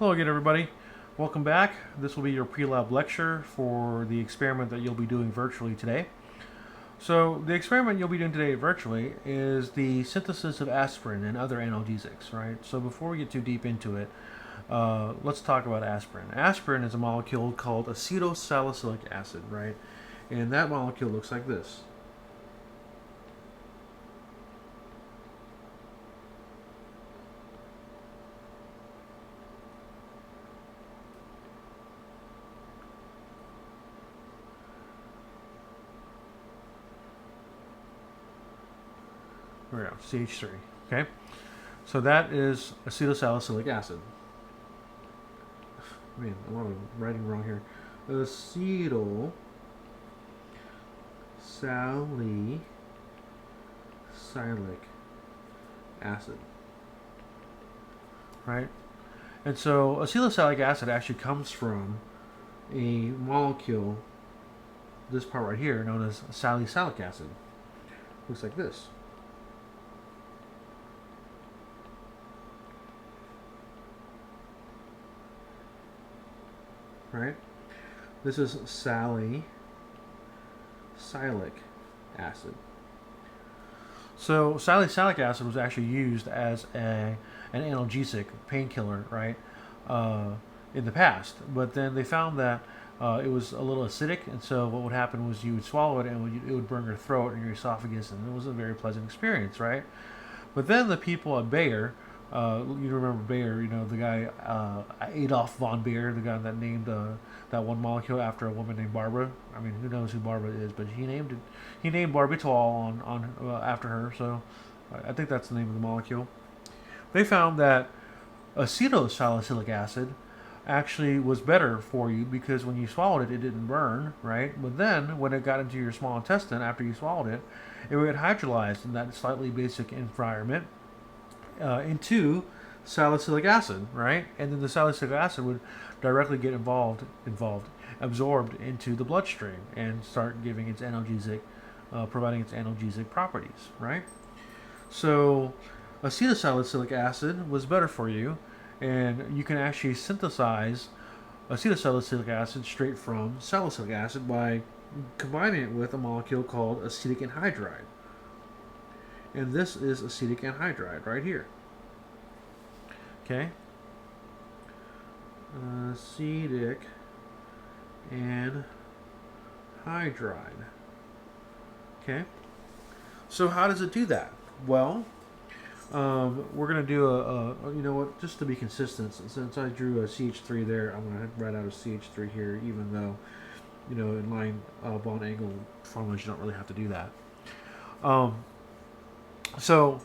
Hello again, everybody. Welcome back. This will be your pre-lab lecture for the experiment that you'll be doing virtually today. So the experiment you'll be doing today virtually is the synthesis of aspirin and other analgesics, right? So before we get too deep into it, let's talk about aspirin. Aspirin is a molecule called acetylsalicylic acid, right? And that molecule looks like this. There we go, CH3, okay? So that is acetylsalicylic acid. Man, a lot of writing wrong here. Acetyl salicylic acid, right? And so acetylsalicylic acid actually comes from a molecule, this part right here, known as salicylic acid. Looks like this. Right? This is salicylic acid. So salicylic acid was actually used as an analgesic painkiller, right, in the past. But then they found that it was a little acidic, and so what would happen was you would swallow it, and it would burn your throat and your esophagus, and it was a very pleasant experience, right? But then the people at Bayer, you remember Bayer, you know, the guy Adolf von Baer, the guy that named that one molecule after a woman named Barbara. I mean, who knows who Barbara is, but he named it. He named barbital on after her. So I think that's the name of the molecule. They found that acetylsalicylic acid actually was better for you because when you swallowed it, it didn't burn, right? But then when it got into your small intestine after you swallowed it, it would get hydrolyzed in that slightly basic environment into salicylic acid, right? And then the salicylic acid would directly get absorbed into the bloodstream and start giving its analgesic, providing its analgesic properties, right? So acetylsalicylic acid was better for you, and you can actually synthesize acetylsalicylic acid straight from salicylic acid by combining it with a molecule called acetic anhydride. And this is acetic anhydride right here. Okay? Acetic anhydride. Okay? So how does it do that? Well, we're going to do you know what, just to be consistent, since I drew a CH3 there, I'm going to write out a CH3 here, even though, you know, in line bond angle formulas, you don't really have to do that. So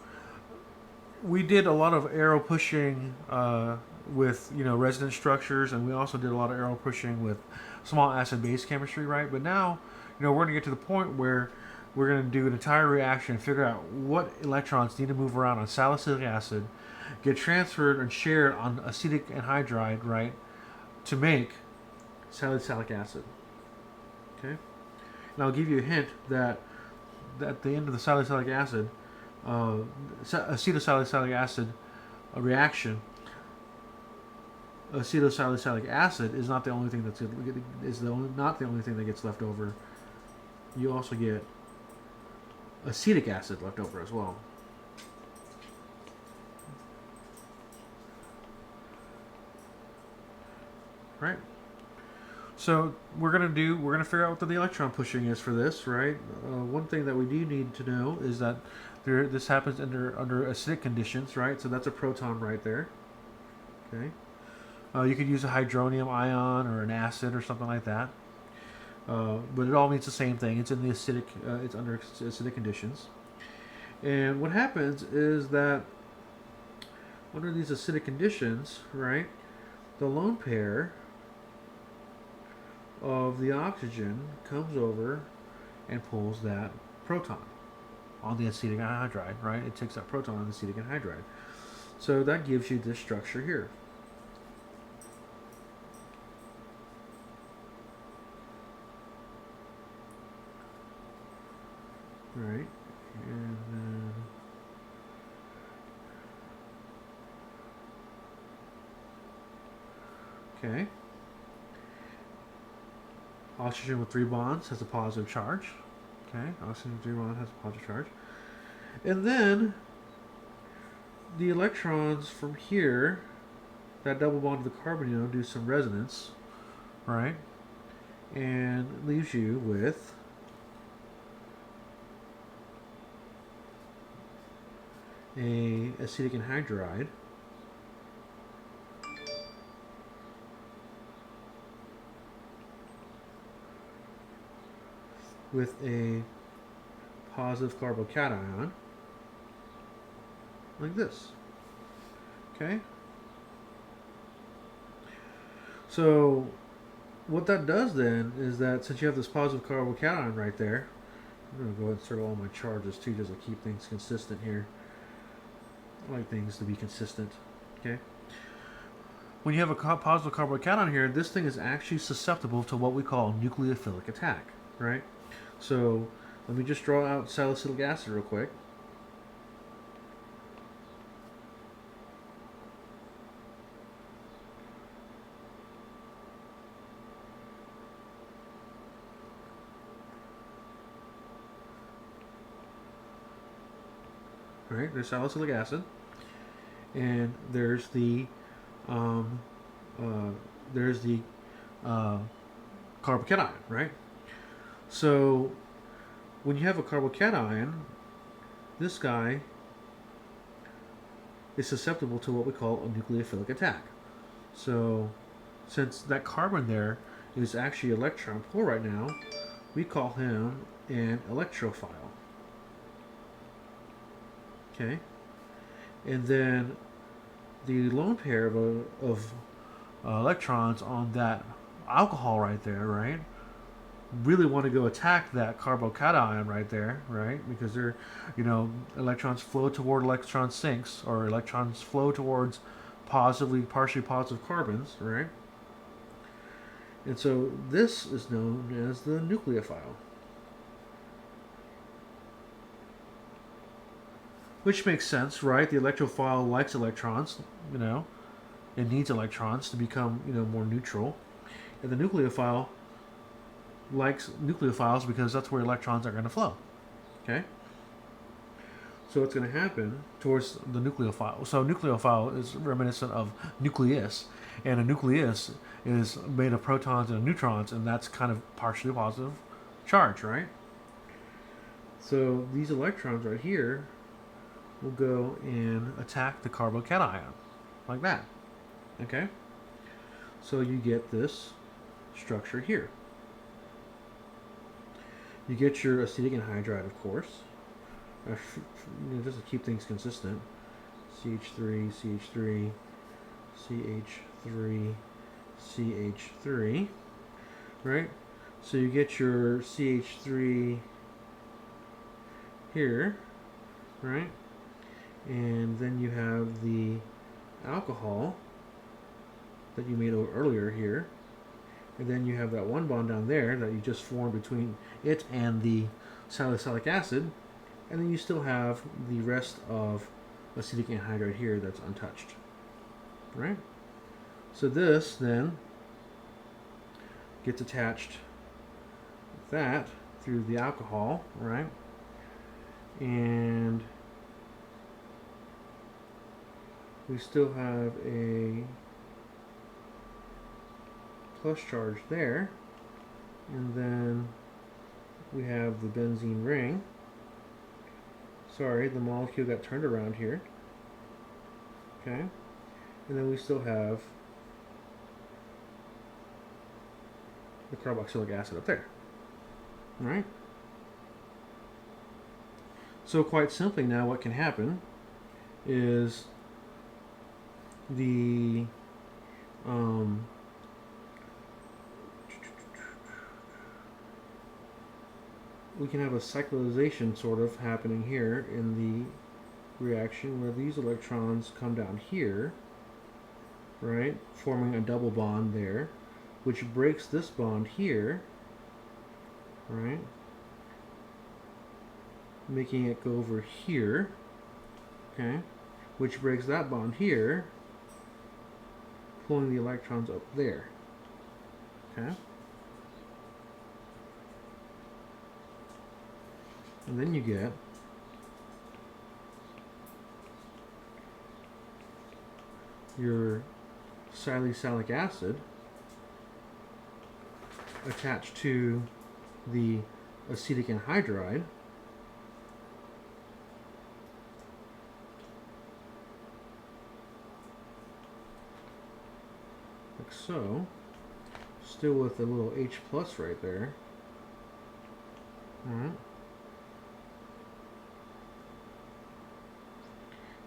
we did a lot of arrow pushing with, you know, resonance structures, and we also did a lot of arrow pushing with small acid base chemistry, right? But now, you know, we're going to get to the point where we're going to do an entire reaction and figure out what electrons need to move around on salicylic acid, get transferred and shared on acetic anhydride, right, to make salicylic acid. Okay? And I'll give you a hint that at the end of the salicylic acid, acetylsalicylic acid reaction, acetylsalicylic acid is not the only thing not the only thing that gets left over. You also get acetic acid left over as well. Right? So we're gonna figure out what the electron pushing is for this, right? One thing that we do need to know is that this happens under acidic conditions, right? So that's a proton right there. Okay. You could use a hydronium ion or an acid or something like that. But it all means the same thing. It's in the acidic. It's under acidic conditions. And what happens is that under these acidic conditions, right, the lone pair of the oxygen comes over and pulls that proton on the acetic anhydride, right? It takes that proton on the acetic anhydride. So that gives you this structure here. Right? And then Okay. Oxygen with 3 bonds has a positive charge. Okay, oxygen with 3 bonds has a positive charge. And then the electrons from here, that double bond to the carbonyl, do some resonance, right? And leaves you with a acetic anhydride with a positive carbocation like this. Okay? So what that does then is that since you have this positive carbocation right there, I'm going to go ahead and start all my charges too just to keep things consistent here. I like things to be consistent. Okay? When you have a positive carbocation here, this thing is actually susceptible to what we call nucleophilic attack, right? So let me just draw out salicylic acid real quick. All right, there's salicylic acid, and there's the uh, carbocation, right? So when you have a carbocation, this guy is susceptible to what we call a nucleophilic attack. So since that carbon there is actually electron poor right now, we call him an electrophile. Okay, and then the lone pair of electrons on that alcohol right there, right, really want to go attack that carbocation right there, right, because they're, electrons flow toward electron sinks, or electrons flow towards partially positive carbons, right, and so this is known as the nucleophile. Which makes sense, right? The electrophile likes electrons, it needs electrons to become, more neutral. And the nucleophile likes nucleophiles because that's where electrons are going to flow. Okay? So what's going to happen towards the nucleophile? So nucleophile is reminiscent of nucleus, and a nucleus is made of protons and neutrons, and that's kind of partially positive charge, right? So these electrons right here will go and attack the carbocation, like that. Okay? So you get this structure here. You get your acetic anhydride, of course, just to keep things consistent. CH3, CH3, CH3, CH3, right? So you get your CH3 here, right? And then you have the alcohol that you made earlier here, and then you have that one bond down there that you just formed between it and the salicylic acid, and then you still have the rest of acetic anhydride here that's untouched, right? So this then gets attached with that through the alcohol, right? And we still have a plus charge there, and then we have the benzene ring. Sorry, the molecule got turned around here. Okay, and then we still have the carboxylic acid up there. All right. So quite simply now what can happen is the we can have a cyclization sort of happening here in the reaction where these electrons come down here, right, forming a double bond there, which breaks this bond here, right, making it go over here, okay, which breaks that bond here, pulling the electrons up there. Okay? And then you get your salicylic acid attached to the acetic anhydride, like so, still with a little H plus right there. Alright.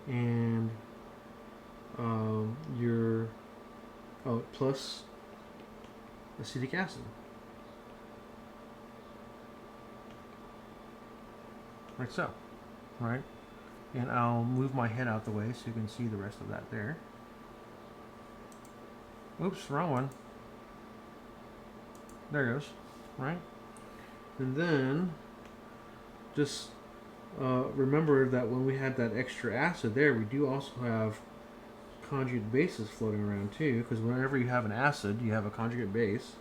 And your plus acetic acid, like so, right? And I'll move my head out the way so you can see the rest of that there. Oops, wrong one. There it goes, right? And then just remember that when we had that extra acid there, we do also have conjugate bases floating around too, because whenever you have an acid, you have a conjugate base,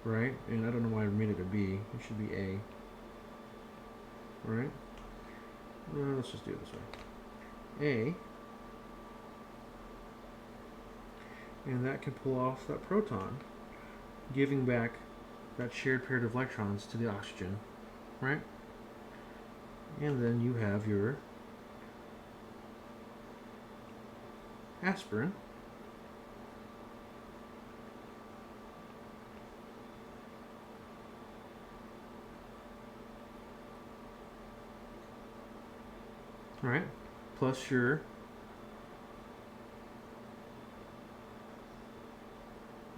right? And I don't know why I made it a B. It should be A, right? Let's just do it this way. A, and that can pull off that proton, giving back that shared paired of electrons to the oxygen, right? And then you have your aspirin, right, plus your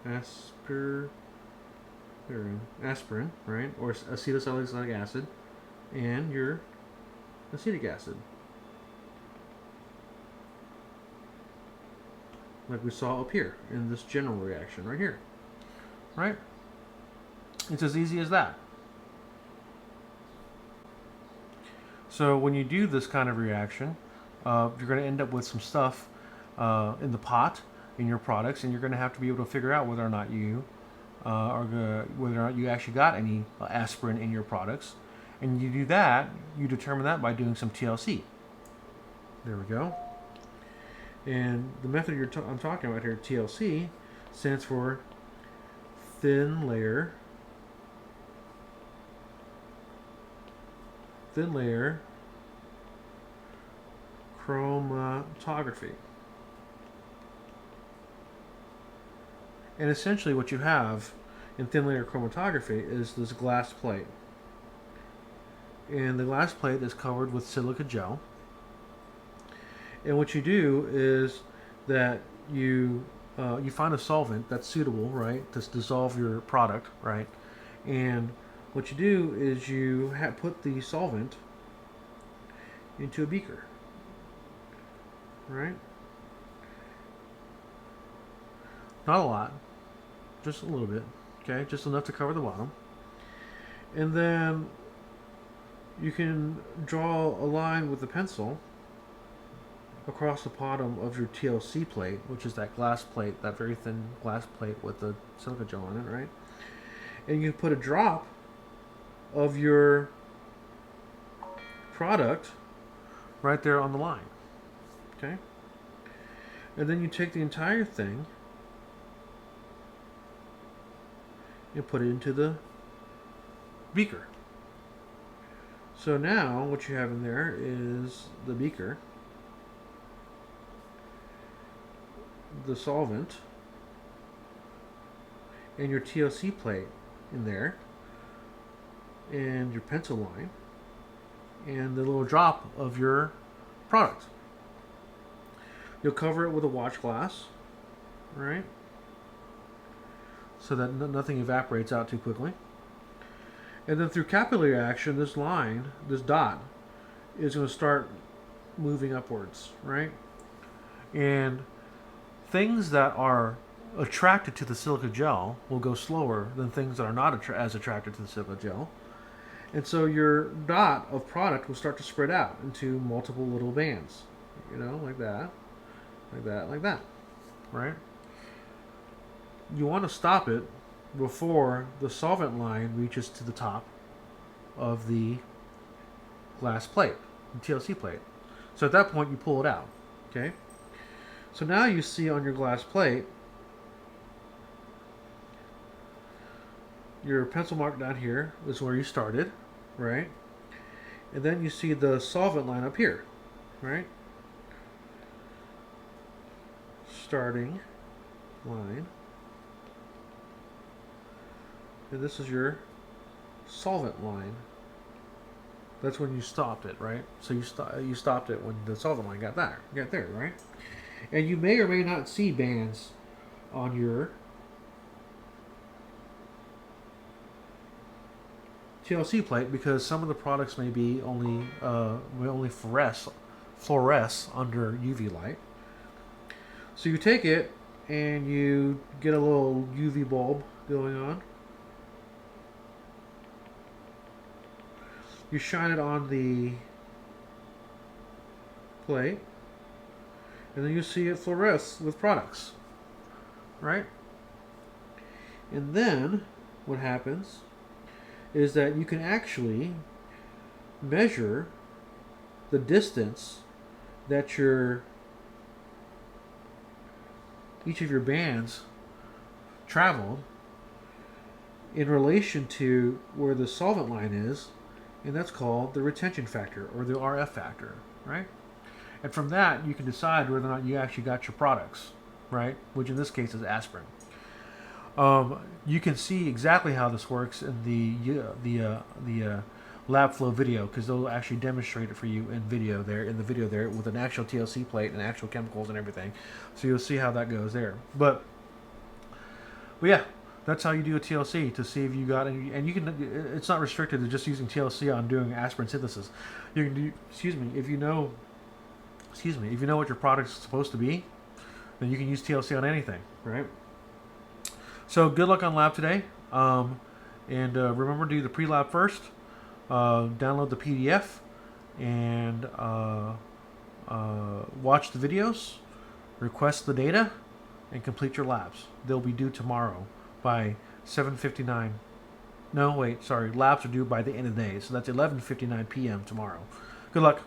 aspirin, right, or acetylsalicylic acid, and your acetic acid, like we saw up here in this general reaction right here, right? It's as easy as that. So when you do this kind of reaction, you're going to end up with some stuff in the pot in your products, and you're going to have to be able to figure out whether or not you whether or not you actually got any aspirin in your products. And you do that, you determine that by doing some TLC. There we go. And the method I'm talking about here, TLC, stands for thin layer chromatography. And essentially what you have in thin layer chromatography is this glass plate. And the glass plate is covered with silica gel. And what you do is that you find a solvent that's suitable, right, to dissolve your product, right? And what you do is you put the solvent into a beaker, right? Not a lot, just a little bit, okay? Just enough to cover the bottom. And then you can draw a line with a pencil across the bottom of your TLC plate, which is that glass plate, that very thin glass plate with the silica gel on it, right? And you put a drop of your product right there on the line, okay? And then you take the entire thing and put it into the beaker. So now what you have in there is the beaker, the solvent, and your TLC plate in there, and your pencil line, and the little drop of your product. You'll cover it with a watch glass, right? So that nothing evaporates out too quickly. And then through capillary action, this line, this dot, is going to start moving upwards, right? And things that are attracted to the silica gel will go slower than things that are not as attracted to the silica gel. And so your dot of product will start to spread out into multiple little bands, you know, like that, like that, like that, right? you want to stop it before the solvent line reaches to the top of the glass plate, the TLC plate. So at that point, you pull it out. Okay. So now you see on your glass plate your pencil mark down here is where you started, right? And then you see the solvent line up here, right? Starting line. And this is your solvent line. That's when you stopped it, right? So you stopped it when the solvent line got there, right? And you may or may not see bands on your TLC plate because some of the products may be only fluoresce under UV light. So you take it and you get a little UV bulb going on. You shine it on the plate, and then you see it fluoresce with products, right? And then what happens is that you can actually measure the distance that each of your bands traveled in relation to where the solvent line is, and that's called the retention factor or the RF factor, right? And from that, you can decide whether or not you actually got your products, right? Which in this case is aspirin. You can see exactly how this works in the lab flow video because they'll actually demonstrate it for you in the video there with an actual TLC plate and actual chemicals and everything. So you'll see how that goes there. But yeah, that's how you do a TLC to see if you got any, and you can. It's not restricted to just using TLC on doing aspirin synthesis. You can do, if you know what your product is supposed to be, then you can use TLC on anything, right? So good luck on lab today, and remember to do the pre-lab first. Download the PDF and watch the videos, request the data, and complete your labs. They'll be due tomorrow by 7:59. No, wait, sorry. Labs are due by the end of the day, so that's 11:59 p.m. tomorrow. Good luck.